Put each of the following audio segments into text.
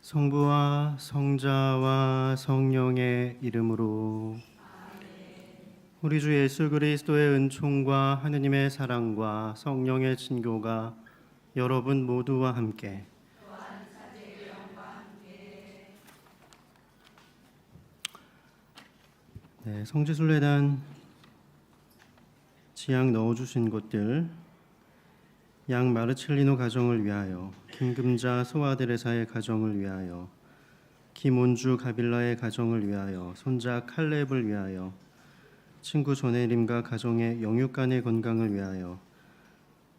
성부와 성자와 성령의 이름으로. 우리 주 예수 그리스도의 은총과 하느님의 사랑과 성령의 친교가 여러분 모두와 함께. 네, 성지순례단 지향 넣어주신 곳들: 양 마르첼리노 가정을 위하여, 김금자 소아데레사의 가정을 위하여, 김온주 가빌라의 가정을 위하여, 손자 칼렙을 위하여, 친구 조네림과 가정의 영육간의 건강을 위하여,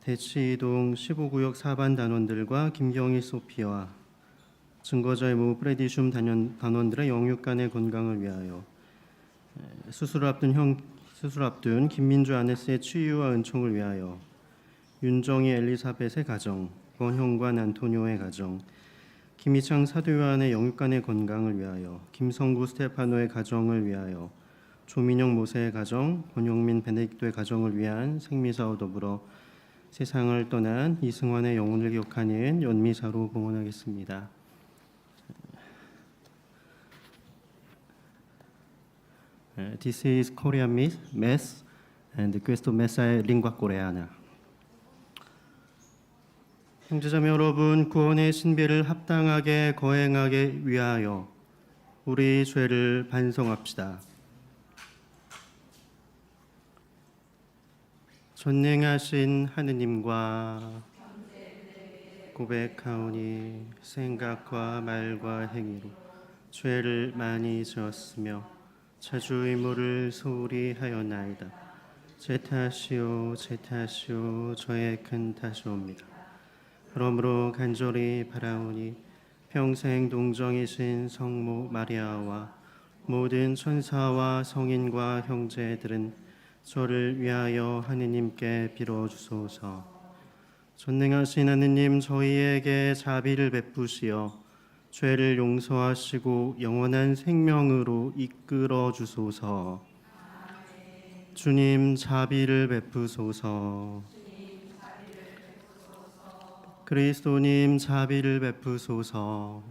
대치이동 15구역 4반 단원들과 김경희 소피와 증거자의 모 프레디슘 단원들의 영육간의 건강을 위하여, 수술 앞둔 김민주 아네스의 치유와 은총을 위하여, 윤정희 엘리사벳의 가정, 권형관 안토니오의 가정, 김희창 사도요한의 영육간의 건강을 위하여, 김성구 스테파노의 가정을 위하여, 조민영 모세의 가정, 권영민 베네딕토의 가정을 위한 생미사와 더불어 세상을 떠난 이승환의 영혼을 기억하는 연미사로 봉헌하겠습니다. This is Korean Mass and questo messa lingua coreana. 형제자매 여러분, 구원의 신비를 합당하게 거행하기 위하여 우리 죄를 반성합시다. 전능하신 하느님과 고백하오니 생각과 말과 행위로 죄를 많이 지었으며 자주 의무를 소홀히 하였나이다. 제 탓이요 제 탓이요 저의 큰 탓이옵니다. 그러므로 간절히 바라오니 평생 동정이신 성모 마리아와 모든 천사와 성인과 형제들은 저를 위하여 하느님께 빌어주소서. 전능하신 하느님, 저희에게 자비를 베푸시어 죄를 용서하시고 영원한 생명으로 이끌어 주소서. 주님, 자비를 베푸소서. 그리스도님, 자비를 베푸소서.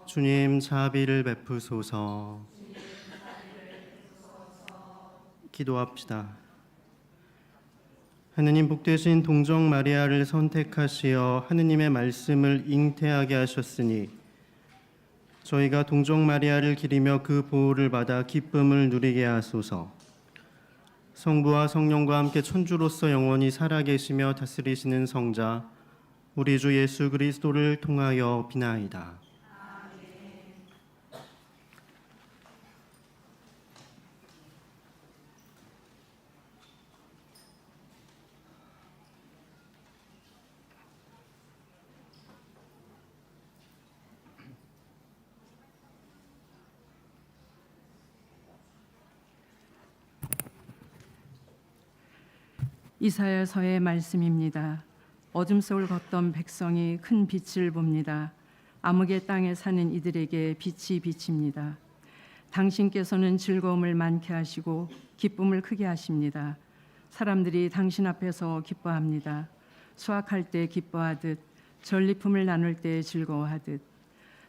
주님, 자비를 베푸소서. 기도합시다. 하느님, 복되신 동정 마리아를 선택하시어 하느님의 말씀을 잉태하게 하셨으니 저희가 동정 마리아를 기리며 그 보호를 받아 기쁨을 누리게 하소서. 성부와 성령과 함께 천주로서 영원히 살아계시며 다스리시는 성자 우리 주 예수 그리스도를 통하여 비나이다. 이사야서의 말씀입니다. 어둠 속을 걷던 백성이 큰 빛을 봅니다. 암흑의 땅에 사는 이들에게 빛이 비칩니다. 당신께서는 즐거움을 많게 하시고 기쁨을 크게 하십니다. 사람들이 당신 앞에서 기뻐합니다. 수확할 때 기뻐하듯 전리품을 나눌 때 즐거워하듯.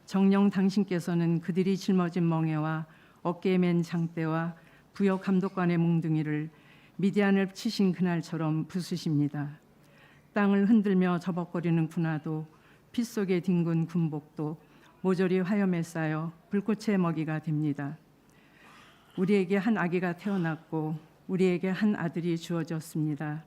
정녕 당신께서는 그들이 짊어진 멍에와 어깨에 맨 장대와 부역 감독관의 몽둥이를 미디안을 치신 그날처럼 부수십니다. 땅을 흔들며 저벅거리는 군화도 피 속에 뒹군 군복도 모조리 화염에 쌓여 불꽃의 먹이가 됩니다. 우리에게 한 아기가 태어났고 우리에게 한 아들이 주어졌습니다.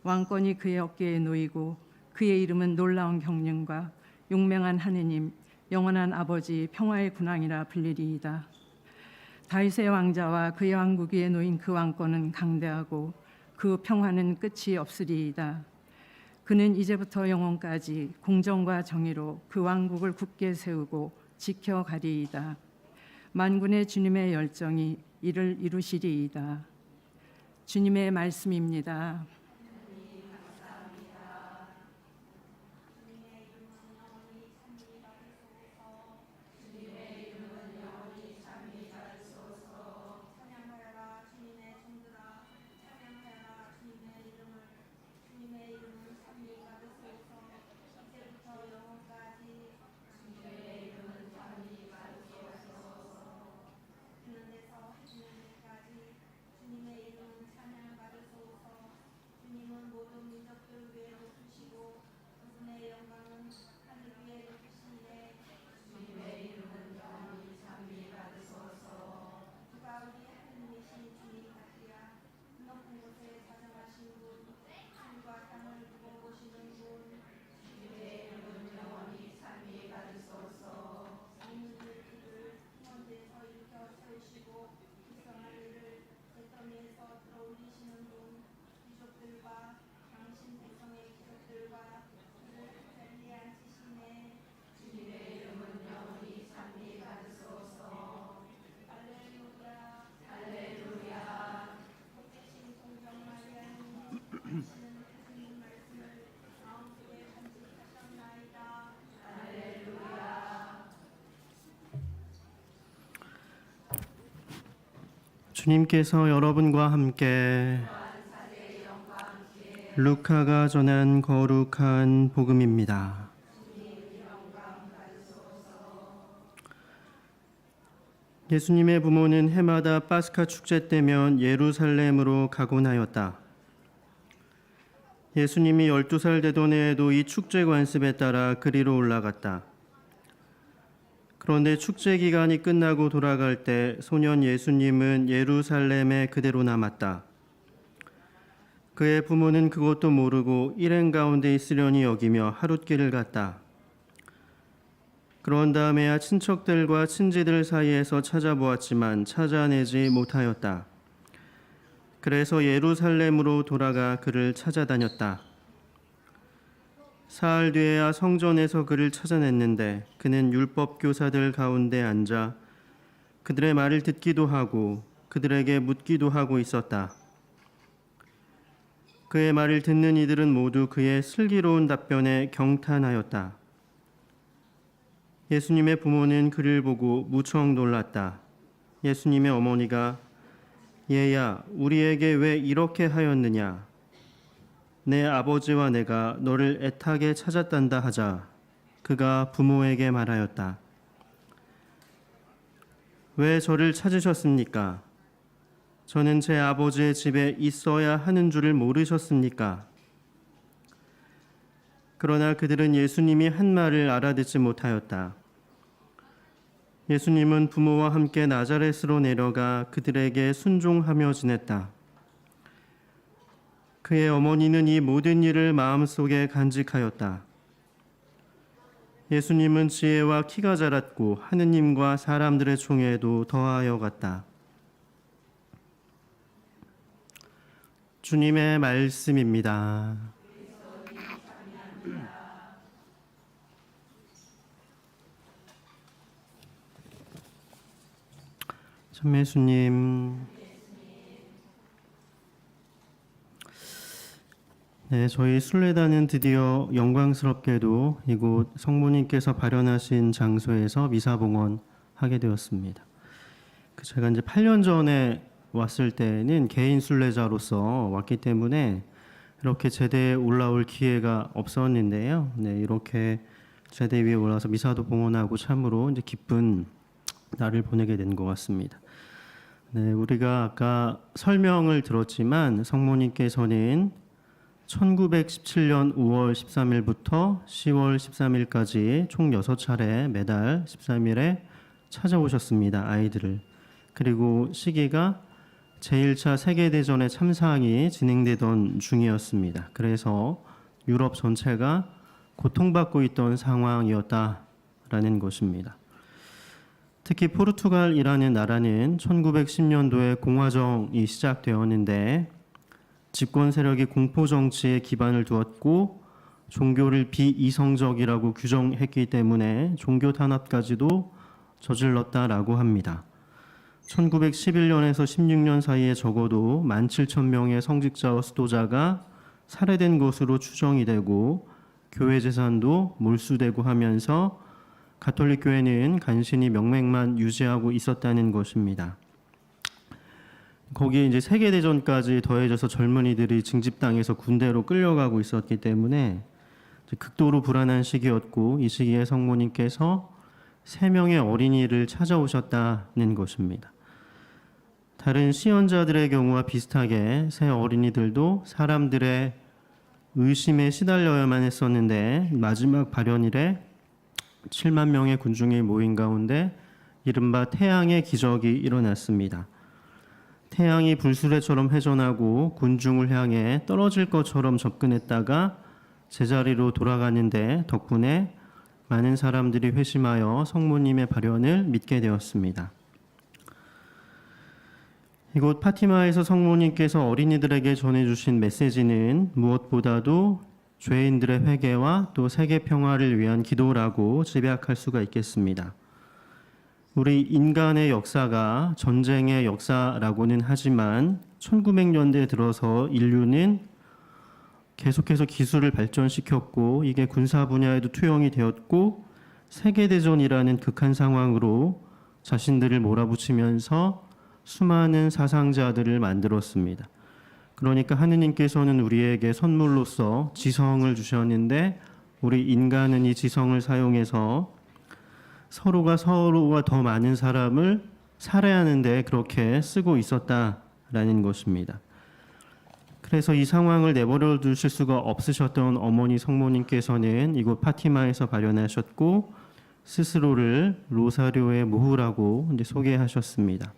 왕권이 그의 어깨에 놓이고 그의 이름은 놀라운 경륜과 용맹한 하느님, 영원한 아버지, 평화의 군왕이라 불리리이다. 다윗의 왕자와 그의 왕국 위에 놓인 그 왕권은 강대하고 그 평화는 끝이 없으리이다. 그는 이제부터 영원까지 공정과 정의로 그 왕국을 굳게 세우고 지켜가리이다. 만군의 주님의 열정이 이를 이루시리이다. 주님의 말씀입니다. 주님의 이름을 찬미 받으소서. 이제부터 영원까지 주님께서 여러분과 함께 루카가 전한 거룩한 복음입니다. 예수님의 부모는 해마다 파스카 축제 때면 예루살렘으로 가곤 하였다. 예수님이 12살 되던 해에도 이 축제 관습에 따라 그리로 올라갔다. 그런데 축제 기간이 끝나고 돌아갈 때 소년 예수님은 예루살렘에 그대로 남았다. 그의 부모는 그것도 모르고 일행 가운데 있으려니 여기며 하룻길을 갔다. 그런 다음에야 친척들과 친지들 사이에서 찾아보았지만 찾아내지 못하였다. 그래서 예루살렘으로 돌아가 그를 찾아다녔다. 사흘 뒤에야 성전에서 그를 찾아냈는데 그는 율법 교사들 가운데 앉아 그들의 말을 듣기도 하고 그들에게 묻기도 하고 있었다. 그의 말을 듣는 이들은 모두 그의 슬기로운 답변에 경탄하였다. 예수님의 부모는 그를 보고 무척 놀랐다. 예수님의 어머니가 얘야, 우리에게 왜 이렇게 하였느냐? 내 아버지와 내가 너를 애타게 찾았단다 하자 그가 부모에게 말하였다. 왜 저를 찾으셨습니까? 저는 제 아버지의 집에 있어야 하는 줄을 모르셨습니까? 그러나 그들은 예수님이 한 말을 알아듣지 못하였다. 예수님은 부모와 함께 나자렛으로 내려가 그들에게 순종하며 지냈다. 그의 어머니는 이 모든 일을 마음속에 간직하였다. 예수님은 지혜와 키가 자랐고 하느님과 사람들의 총애도 더하여 갔다. 주님의 말씀입니다. 참예수님, 네, 저희 순례단은 드디어 영광스럽게도 이곳 성모님께서 발현하신 장소에서 미사봉헌하게 되었습니다. 제가 이제 8년 전에 왔을 때는 개인 순례자로서 왔기 때문에 이렇게 제대에 올라올 기회가 없었는데요. 네, 이렇게 제대 위에 올라서 미사도 봉헌하고 참으로 이제 기쁜 날을 보내게 된 것 같습니다. 네, 우리가 아까 설명을 들었지만 성모님께서는 1917년 5월 13일부터 10월 13일까지 총 6차례 매달 13일에 찾아오셨습니다. 아이들을. 그리고 시기가 제1차 세계대전의 참사항이 진행되던 중이었습니다. 그래서 유럽 전체가 고통받고 있던 상황이었다라는 것입니다. 특히 포르투갈이라는 나라는 1910년도에 공화정이 시작되었는데 집권 세력이 공포 정치에 기반을 두었고 종교를 비이성적이라고 규정했기 때문에 종교 탄압까지도 저질렀다라고 합니다. 1911년에서 16년 사이에 적어도 17,000명의 성직자와 수도자가 살해된 것으로 추정이 되고 교회 재산도 몰수되고 하면서 가톨릭 교회는 간신히 명맥만 유지하고 있었다는 것입니다. 거기에 이제 세계대전까지 더해져서 젊은이들이 징집당해서 군대로 끌려가고 있었기 때문에 극도로 불안한 시기였고 이 시기에 성모님께서 3명의 어린이를 찾아오셨다는 것입니다. 다른 시연자들의 경우와 비슷하게 새 어린이들도 사람들의 의심에 시달려야만 했었는데 마지막 발현일에 7만 명의 군중이 모인 가운데 이른바 태양의 기적이 일어났습니다. 태양이 불수레처럼 회전하고 군중을 향해 떨어질 것처럼 접근했다가 제자리로 돌아가는데 덕분에 많은 사람들이 회심하여 성모님의 발현을 믿게 되었습니다. 이곳 파티마에서 성모님께서 어린이들에게 전해주신 메시지는 무엇보다도 죄인들의 회개와 또 세계 평화를 위한 기도라고 집약할 수가 있겠습니다. 우리 인간의 역사가 전쟁의 역사라고는 하지만 1900년대에 들어서 인류는 계속해서 기술을 발전시켰고 이게 군사 분야에도 투영이 되었고 세계대전이라는 극한 상황으로 자신들을 몰아붙이면서 수많은 사상자들을 만들었습니다. 그러니까 하느님께서는 우리에게 선물로서 지성을 주셨는데 우리 인간은 이 지성을 사용해서 서로가 더 많은 사람을 살해하는데 그렇게 쓰고 있었다라는 것입니다. 그래서 이 상황을 내버려 두실 수가 없으셨던 어머니 성모님께서는 이곳 파티마에서 발현하셨고 스스로를 로사료의 모후라고 소개하셨습니다.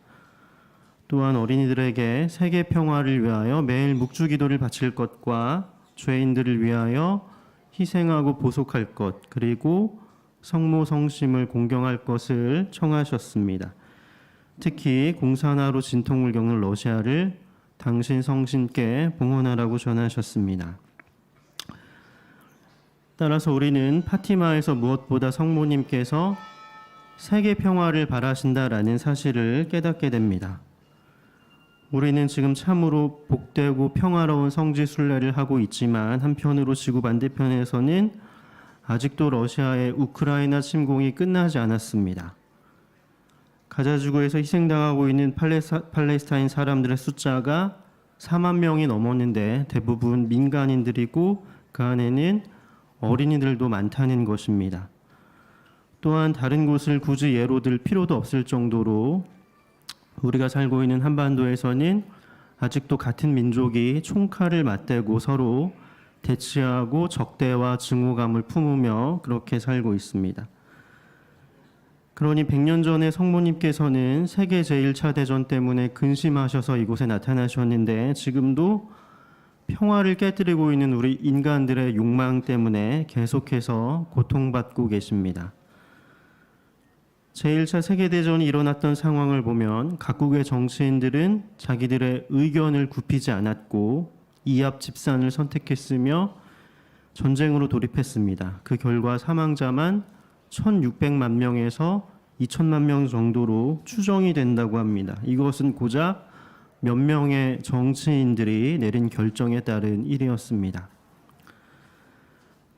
또한 어린이들에게 세계 평화를 위하여 매일 묵주기도를 바칠 것과 죄인들을 위하여 희생하고 보속할 것, 그리고 성모 성심을 공경할 것을 청하셨습니다. 특히 공산화로 진통을 겪는 러시아를 당신 성신께 봉헌하라고 전하셨습니다. 따라서 우리는 파티마에서 무엇보다 성모님께서 세계 평화를 바라신다라는 사실을 깨닫게 됩니다. 우리는 지금 참으로 복되고 평화로운 성지순례를 하고 있지만 한편으로 지구 반대편에서는 아직도 러시아의 우크라이나 침공이 끝나지 않았습니다. 가자지구에서 희생당하고 있는 팔레스타인 사람들의 숫자가 4만 명이 넘었는데 대부분 민간인들이고 그 안에는 어린이들도 많다는 것입니다. 또한 다른 곳을 굳이 예로 들 필요도 없을 정도로 우리가 살고 있는 한반도에서는 아직도 같은 민족이 총칼을 맞대고 서로 대치하고 적대와 증오감을 품으며 그렇게 살고 있습니다. 그러니 100년 전에 성모님께서는 세계 제1차 대전 때문에 근심하셔서 이곳에 나타나셨는데 지금도 평화를 깨뜨리고 있는 우리 인간들의 욕망 때문에 계속해서 고통받고 계십니다. 제1차 세계대전이 일어났던 상황을 보면 각국의 정치인들은 자기들의 의견을 굽히지 않았고 이합 집산을 선택했으며 전쟁으로 돌입했습니다. 그 결과 사망자만 1,600만 명에서 2천만 명 정도로 추정이 된다고 합니다. 이것은 고작 몇 명의 정치인들이 내린 결정에 따른 일이었습니다.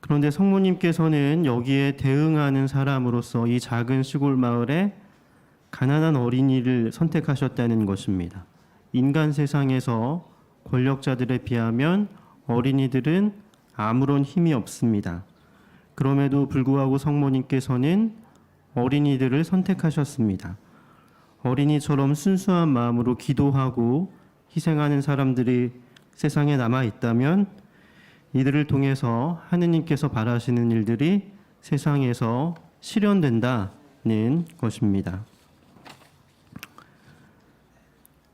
그런데 성모님께서는 여기에 대응하는 사람으로서 이 작은 시골 마을에 가난한 어린이를 선택하셨다는 것입니다. 인간 세상에서 권력자들에 비하면 어린이들은 아무런 힘이 없습니다. 그럼에도 불구하고 성모님께서는 어린이들을 선택하셨습니다. 어린이처럼 순수한 마음으로 기도하고 희생하는 사람들이 세상에 남아 있다면 이들을 통해서 하느님께서 바라시는 일들이 세상에서 실현된다는 것입니다.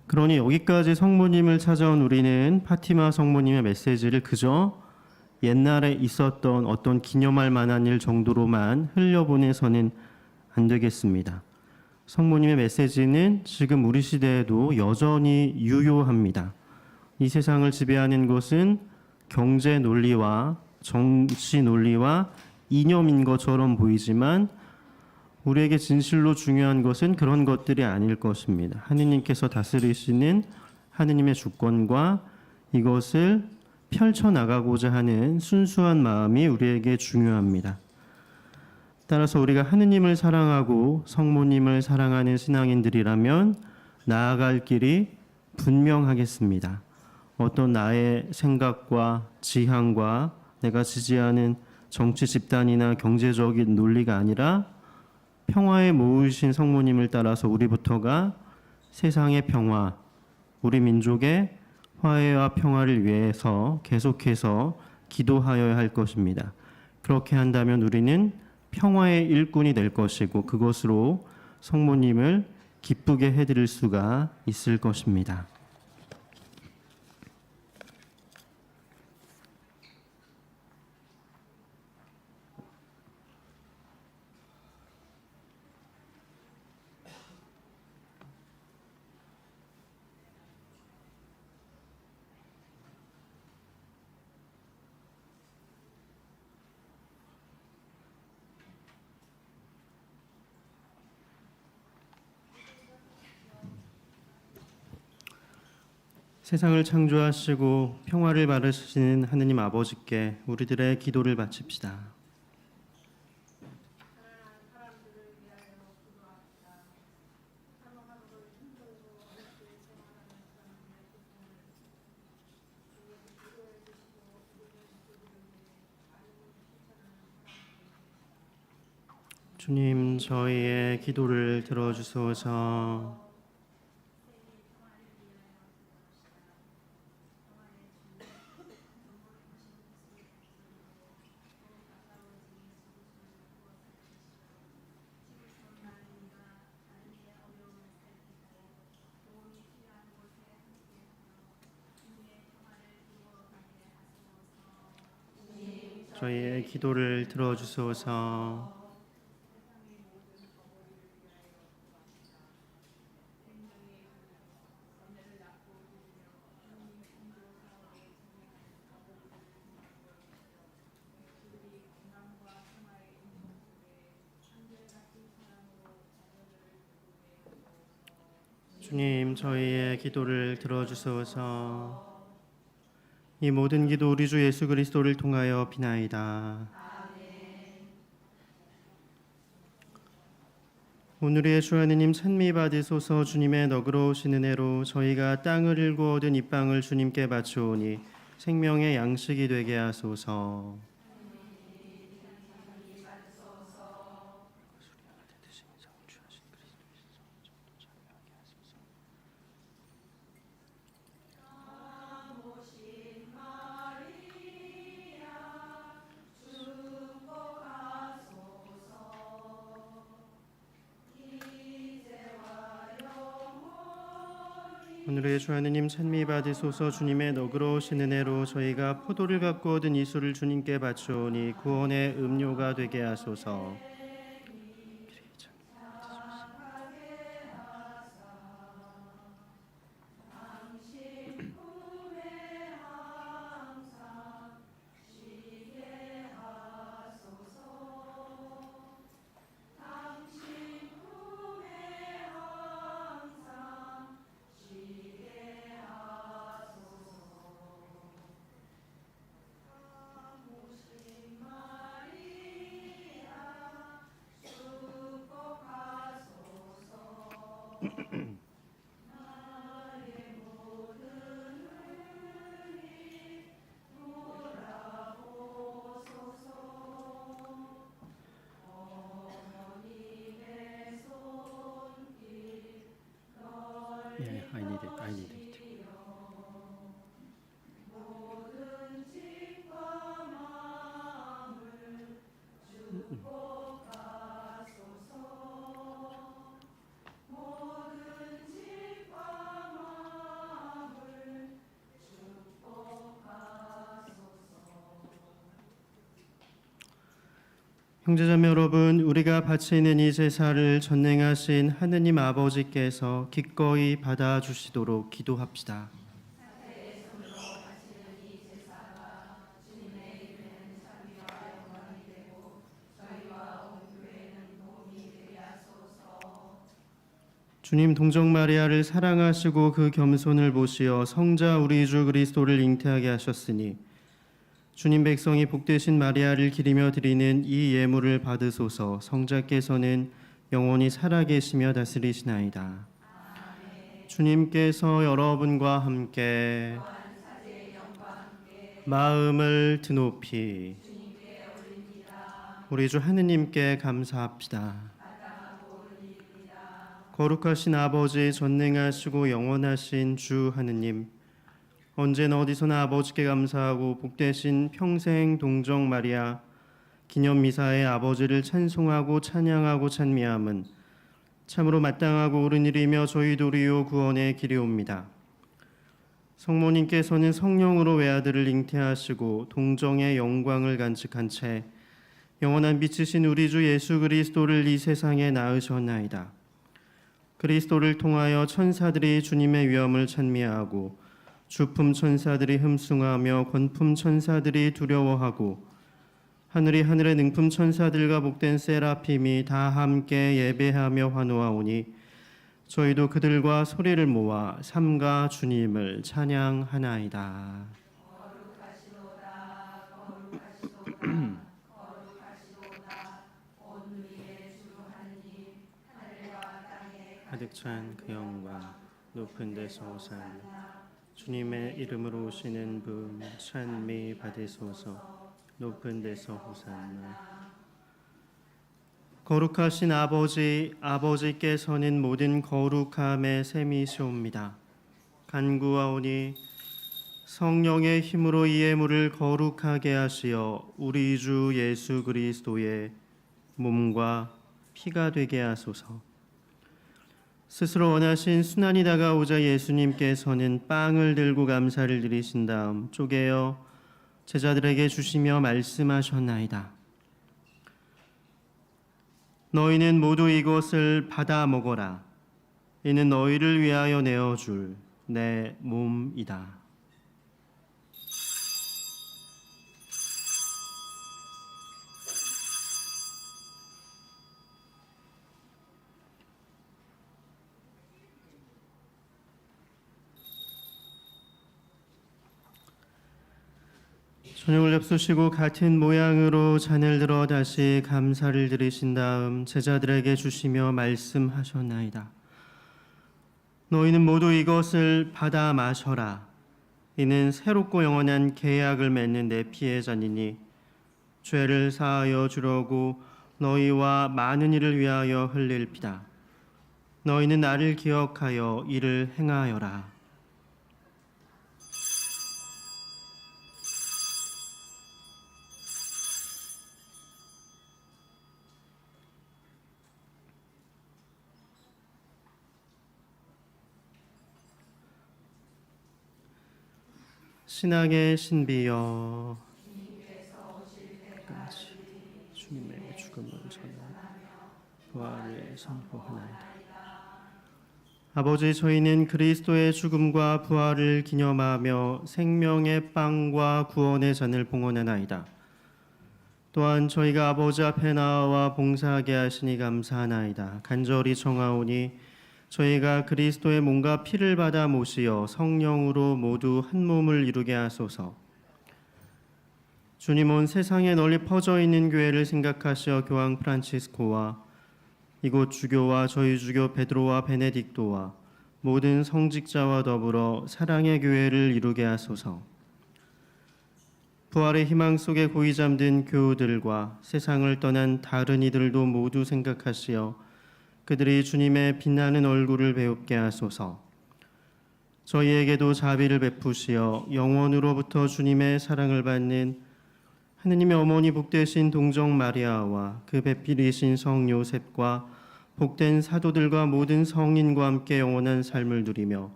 그러니 여기까지 성모님을 찾아온 우리는 파티마 성모님의 메시지를 그저 옛날에 있었던 어떤 기념할 만한 일 정도로만 흘려보내서는 안 되겠습니다. 성모님의 메시지는 지금 우리 시대에도 여전히 유효합니다. 이 세상을 지배하는 것은 경제 논리와 정치 논리와 이념인 것처럼 보이지만 우리에게 진실로 중요한 것은 그런 것들이 아닐 것입니다. 하느님께서 다스리시는 하느님의 주권과 이것을 펼쳐나가고자 하는 순수한 마음이 우리에게 중요합니다. 따라서 우리가 하느님을 사랑하고 성모님을 사랑하는 신앙인들이라면 나아갈 길이 분명하겠습니다. 어떤 나의 생각과 지향과 내가 지지하는 정치 집단이나 경제적인 논리가 아니라 평화에 모으신 성모님을 따라서 우리부터가 세상의 평화, 우리 민족의 화해와 평화를 위해서 계속해서 기도하여야 할 것입니다. 그렇게 한다면 우리는 평화의 일꾼이 될 것이고 그것으로 성모님을 기쁘게 해드릴 수가 있을 것입니다. 세상을 창조하시고 평화를 바라시는 하느님 아버지께 우리들의 기도를 바칩시다. 주님 저희의 기도를 들어주소서. 저희의 기도를 들어주소서. 주님 저희의 기도를 들어주소서. 이 모든 기도 우리 주 예수 그리스도를 통하여 비나이다. 오늘의 주 하느님 찬미 받으소서. 주님의 너그러우신 은혜로 저희가 땅을 일구 얻은 이 빵을 주님께 바치오니 생명의 양식이 되게 하소서. 오늘의 주 하느님 찬미 받으소서. 주님의 너그러우신 은혜로 저희가 포도를 갖고 얻은 이 술을 주님께 바치오니 구원의 음료가 되게 하소서. I need it. 형제자매 여러분, 우리가 바치는 이 제사를 전능하신 하느님 아버지께서 기꺼이 받아주시도록 기도합시다. 주님 동정 마리아를 사랑하시고 그 겸손을 보시어 성자 우리 주 그리스도를 잉태하게 하셨으니 주님 백성이 복되신 마리아를 기리며 드리는 이 예물을 받으소서. 성자께서는 영원히 살아계시며 다스리시나이다. 주님께서 여러분과 함께 마음을 드높이 우리 주 하느님께 감사합시다. 거룩하신 아버지, 전능하시고 영원하신 주 하느님, 언제나 어디서나 아버지께 감사하고 복되신 평생 동정 마리아 기념 미사의 아버지를 찬송하고 찬양하고 찬미함은 참으로 마땅하고 옳은 일이며 저희 도리요 구원의 길이옵니다. 성모님께서는 성령으로 외아들을 잉태하시고 동정의 영광을 간직한 채 영원한 빛이신 우리 주 예수 그리스도를 이 세상에 낳으셨나이다. 그리스도를 통하여 천사들이 주님의 위엄을 찬미하고 주품 천사들이 흠숭하며 권품 천사들이 두려워하고 하늘의 능품 천사들과 복된 세라핌이 다 함께 예배하며 환호하오니 저희도 그들과 소리를 모아 삼가 주님을 찬양하나이다. 가득 찬 그 영광 높은 데서 호산나. 주님의 이름으로 오시는 분 찬미 받으소서. 높은 데서 호산나. 거룩하신 아버지, 아버지께서는 모든 거룩함의 셈이시옵니다. 간구하오니 성령의 힘으로 이 예물을 거룩하게 하시어 우리 주 예수 그리스도의 몸과 피가 되게 하소서. 스스로 원하신 순환이 다가오자 예수님께서는 빵을 들고 감사를 드리신 다음 쪼개어 제자들에게 주시며 말씀하셨나이다. 너희는 모두 이것을 받아 먹어라. 이는 너희를 위하여 내어줄 내 몸이다. 저녁을 엽수시고 같은 모양으로 잔을 들어 다시 감사를 드리신 다음 제자들에게 주시며 말씀하셨나이다. 너희는 모두 이것을 받아 마셔라. 이는 새롭고 영원한 계약을 맺는 내 피의 잔이니 죄를 사하여 주려고 너희와 많은 이를 위하여 흘릴 피다. 너희는 나를 기억하여 이를 행하여라. 신앙의 신비여, 주님의 죽음을 전하며 부활을 선포하나이다. 아버지, 저희는 그리스도의 죽음과 부활을 기념하며 생명의 빵과 구원의 잔을 봉헌하나이다. 또한 저희가 아버지 앞에 나와 봉사하게 하시니 감사하나이다. 간절히 청하오니 저희가 그리스도의 몸과 피를 받아 모시어 성령으로 모두 한 몸을 이루게 하소서. 주님, 온 세상에 널리 퍼져 있는 교회를 생각하시어 교황 프란치스코와 이곳 주교와 저희 주교 베드로와 베네딕토와 모든 성직자와 더불어 사랑의 교회를 이루게 하소서. 부활의 희망 속에 고이 잠든 교우들과 세상을 떠난 다른 이들도 모두 생각하시어 그들이 주님의 빛나는 얼굴을 배웁게 하소서. 저희에게도 자비를 베푸시어 영원으로부터 주님의 사랑을 받는 하느님의 어머니 복되신 동정 마리아와 그 배필이신 성 요셉과 복된 사도들과 모든 성인과 함께 영원한 삶을 누리며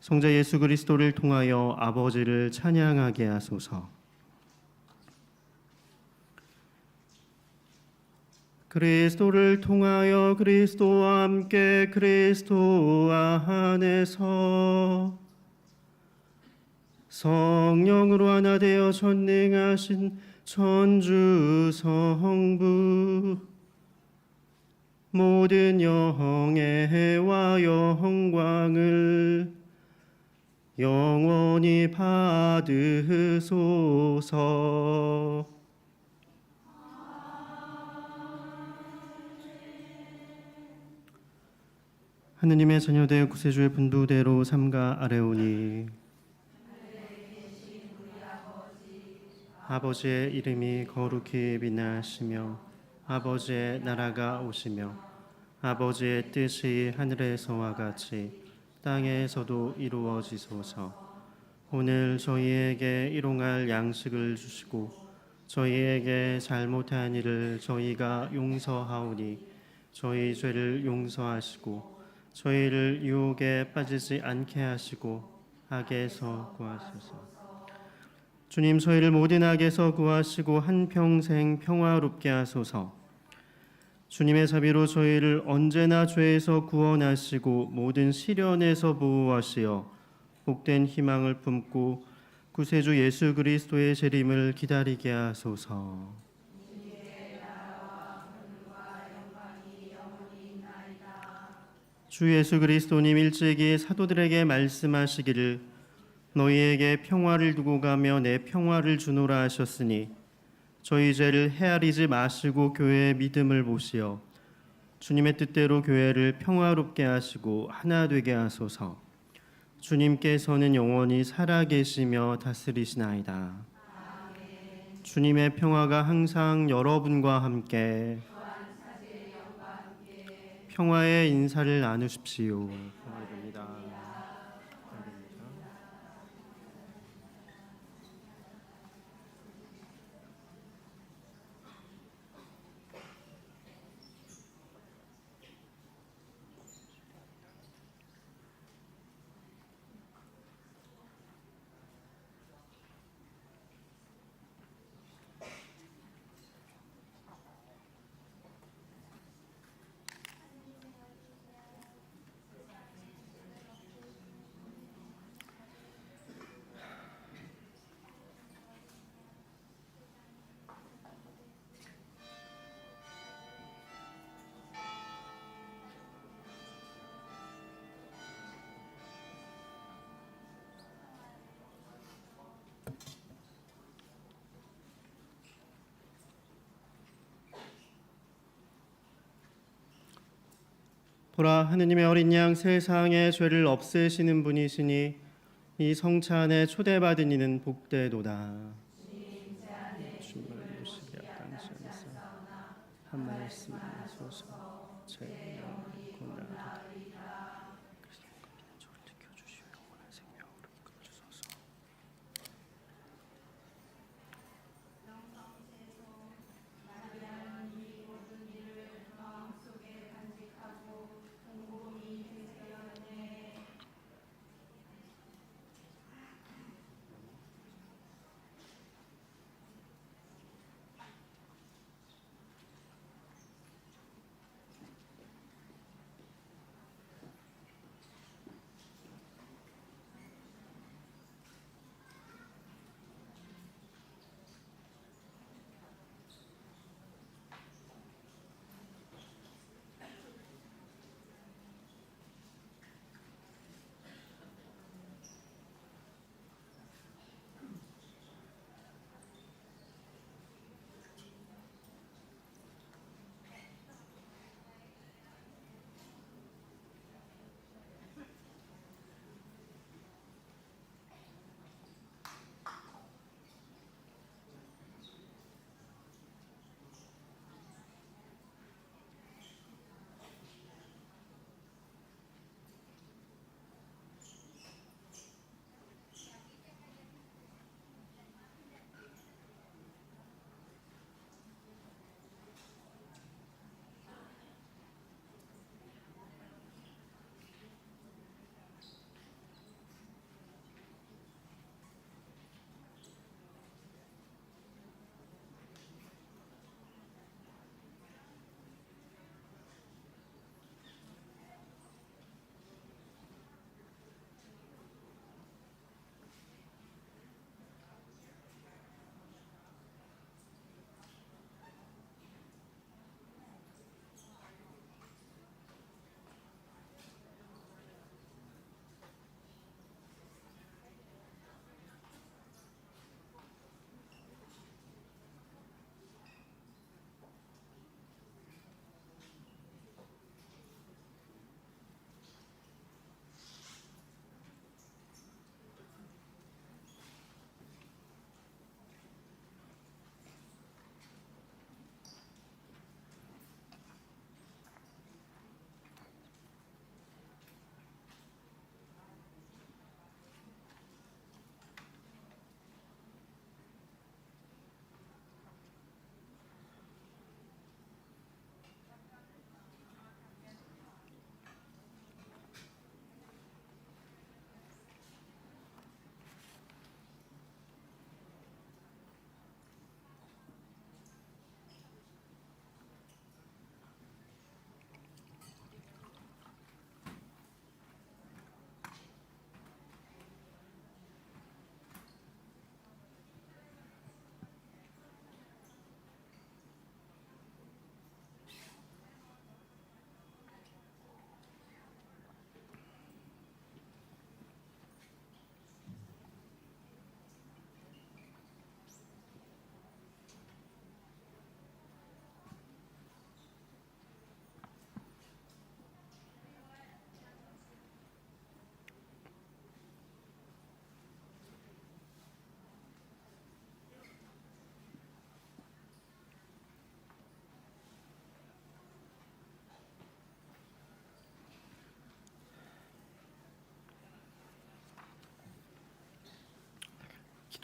성자 예수 그리스도를 통하여 아버지를 찬양하게 하소서. 그리스도를 통하여 그리스도와 함께 그리스도 안에서 성령으로 하나 되어 전능하신 천주 성부 모든 영예와 영광을 영원히 받으소서. 하느님의 자녀되어 구세주의 분부대로 삼가 아뢰오니 아버지의 이름이 거룩히 빛나시며 아버지의 나라가 오시며 아버지의 뜻이 하늘에서와 같이 땅에서도 이루어지소서. 오늘 저희에게 일용할 양식을 주시고 저희에게 잘못한 일을 저희가 용서하오니 저희 죄를 용서하시고 저희를 유혹에 빠지지 않게 하시고 악에서 구하소서. 주님, 저희를 모든 악에서 구하시고 한평생 평화롭게 하소서. 주님의 자비로 저희를 언제나 죄에서 구원하시고 모든 시련에서 보호하시어 복된 희망을 품고 구세주 예수 그리스도의 재림을 기다리게 하소서. 주 예수 그리스도님 일찍이 사도들에게 말씀하시기를 너희에게 평화를 두고 가며 내 평화를 주노라 하셨으니 저희 죄를 헤아리지 마시고 교회의 믿음을 보시어 주님의 뜻대로 교회를 평화롭게 하시고 하나 되게 하소서. 주님께서는 영원히 살아계시며 다스리시나이다. 주님의 평화가 항상 여러분과 함께 평화의 인사를 나누십시오. 평화입니다. 보라, 하느님의 어린 양, 세상의 죄를 없애시는 분이시니 이 성차 안에 초대받은 이는 복되도다. 주님을 모시게 당신에서 한 말씀 하소서. 제 영혼이 고난하도다. 그리스도의 저를 지켜주시오. 영원한 생명으로 이끌어주소서.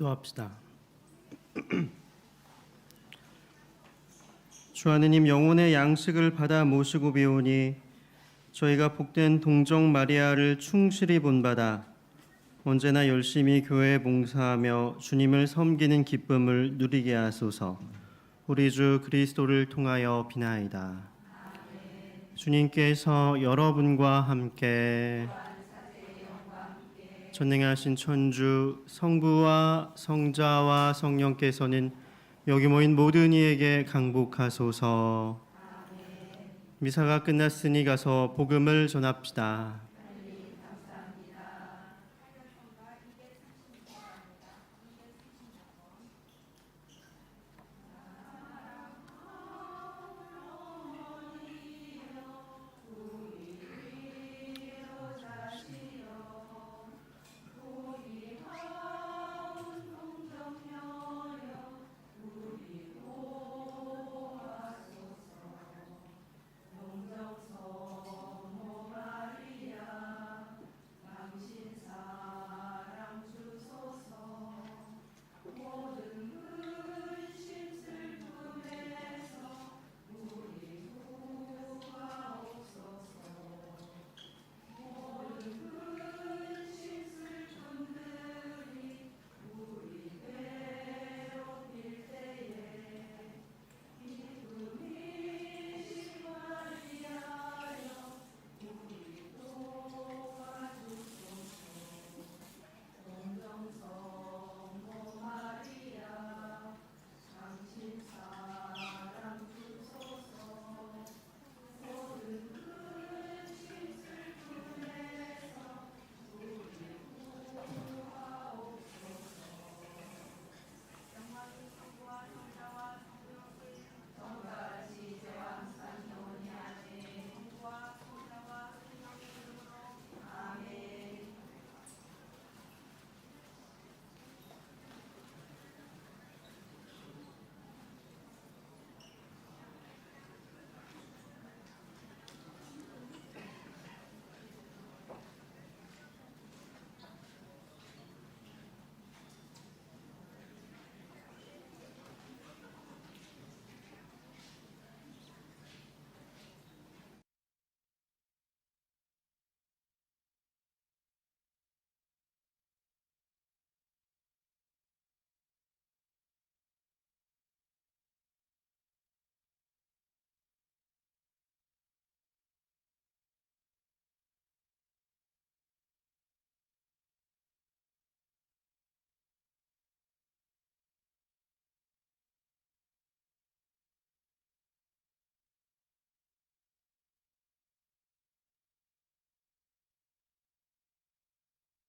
기도합시다. 주 하느님, 영혼의 양식을 받아 모시고 배우니 저희가 복된 동정 마리아를 충실히 본받아 언제나 열심히 교회에 봉사하며 주님을 섬기는 기쁨을 누리게 하소서. 우리 주 그리스도를 통하여 비나이다. 주님께서 여러분과 함께 전능하신 천주 성부와 성자와 성령께서는 여기 모인 모든 이에게 강복하소서. 미사가 끝났으니 가서 복음을 전합시다.